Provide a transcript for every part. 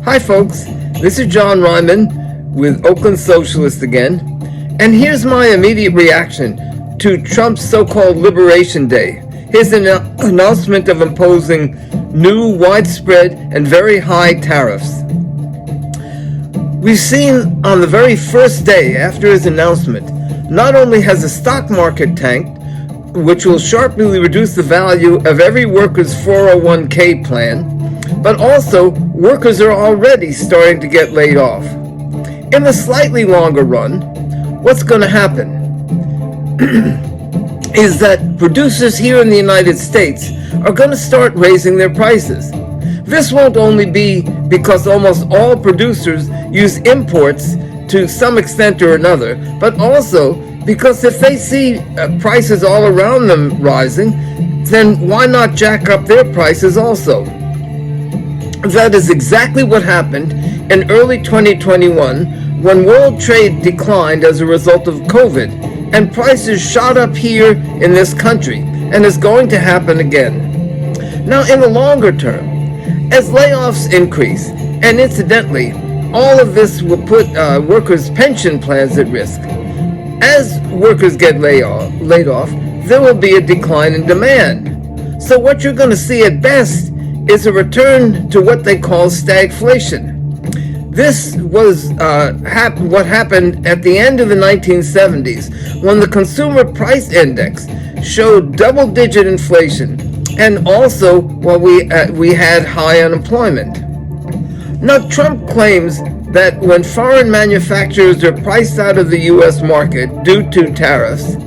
Hi folks, this is John Ryman with Oakland Socialist again, and here's my immediate reaction to Trump's so-called Liberation Day, his announcement of imposing new, widespread, and very high tariffs. We've seen on the very first day after his announcement, not only has the stock market tanked, which will sharply reduce the value of every worker's 401k plan, but also workers are already starting to get laid off. In the slightly longer run, what's going to happen is that producers here in the United States are going to start raising their prices. This won't only be because almost all producers use imports to some extent or another, but also because if they see prices all around them rising, then why not jack up their prices also? That is exactly what happened in early 2021 when world trade declined as a result of COVID and prices shot up here in this country, and is going to happen again. Now, in the longer term, as layoffs increase, and incidentally, all of this will put workers' pension plans at risk. As workers get laid off, there will be a decline in demand. So what you're going to see at best is a return to what they call stagflation. This was what happened at the end of the 1970s when the Consumer Price Index showed double-digit inflation, and also while we had high unemployment. Now, Trump claims that when foreign manufacturers are priced out of the U.S. market due to tariffs,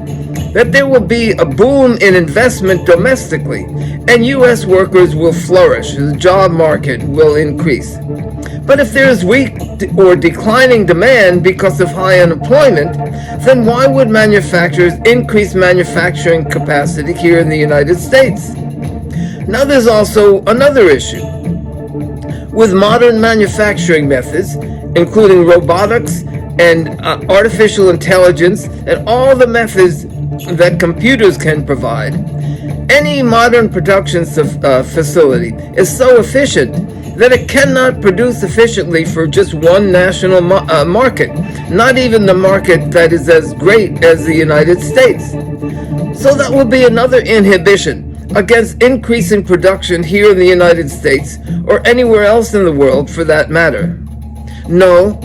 that there will be a boom in investment domestically, and U.S. workers will flourish, the job market will increase. But if there is weak or declining demand because of high unemployment, then why would manufacturers increase manufacturing capacity here in the United States? Now there's also another issue. With modern manufacturing methods, including robotics and artificial intelligence and all the methods that computers can provide, any modern production facility is so efficient that it cannot produce efficiently for just one national market, not even the market that is as great as the United States. So that will be another inhibition against increasing production here in the United States or anywhere else in the world for that matter. No,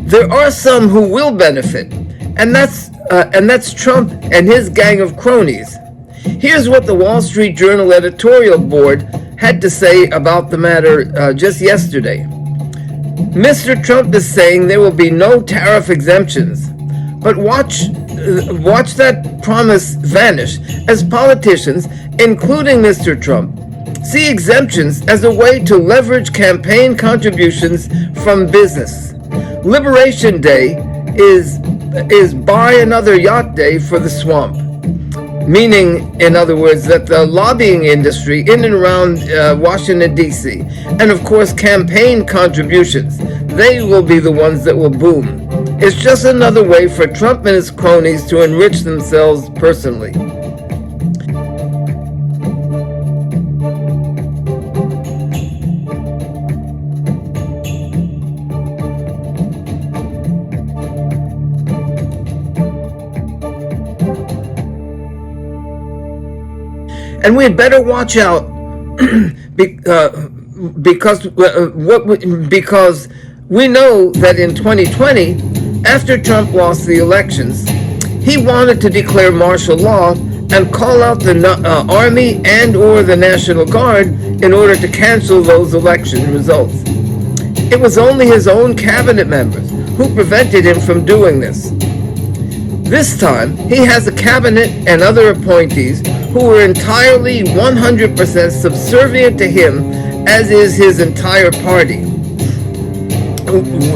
there are some who will benefit, and that's Trump and his gang of cronies. Here's what the Wall Street Journal editorial board had to say about the matter just yesterday. Mr. Trump is saying there will be no tariff exemptions, but watch that promise vanish as politicians, including Mr. Trump, see exemptions as a way to leverage campaign contributions from business. Liberation Day is buy another yacht day for the swamp. Meaning, in other words, that the lobbying industry in and around Washington, D.C., and of course campaign contributions, they will be the ones that will boom. It's just another way for Trump and his cronies to enrich themselves personally. And we had better watch out because we know that in 2020, after Trump lost the elections, he wanted to declare martial law and call out the Army and or the National Guard in order to cancel those election results. It was only his own cabinet members who prevented him from doing this. This time, he has a cabinet and other appointees who are entirely 100% subservient to him, as is his entire party.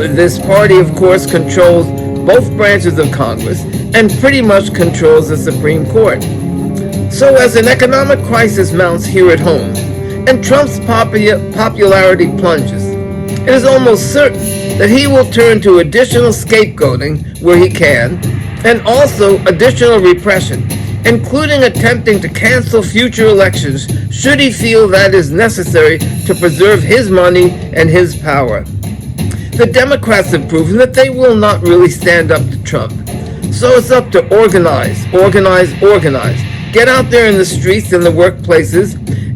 This party, of course, controls both branches of Congress and pretty much controls the Supreme Court. So as an economic crisis mounts here at home, and Trump's popularity plunges, it is almost certain that he will turn to additional scapegoating where he can, and also additional repression, including attempting to cancel future elections should he feel that is necessary to preserve his money and his power. The Democrats have proven that they will not really stand up to Trump. So it's up to organize. Get out there in the streets, in the workplaces,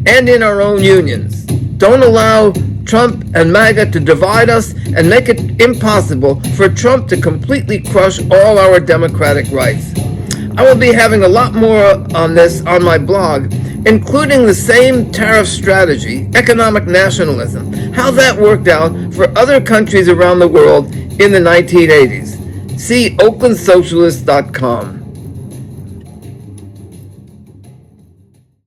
and in our own unions. Don't allow Trump and MAGA to divide us and make it impossible for Trump to completely crush all our democratic rights. I will be having a lot more on this on my blog, including the same tariff strategy, economic nationalism, how that worked out for other countries around the world in the 1980s. See oaklandsocialist.com.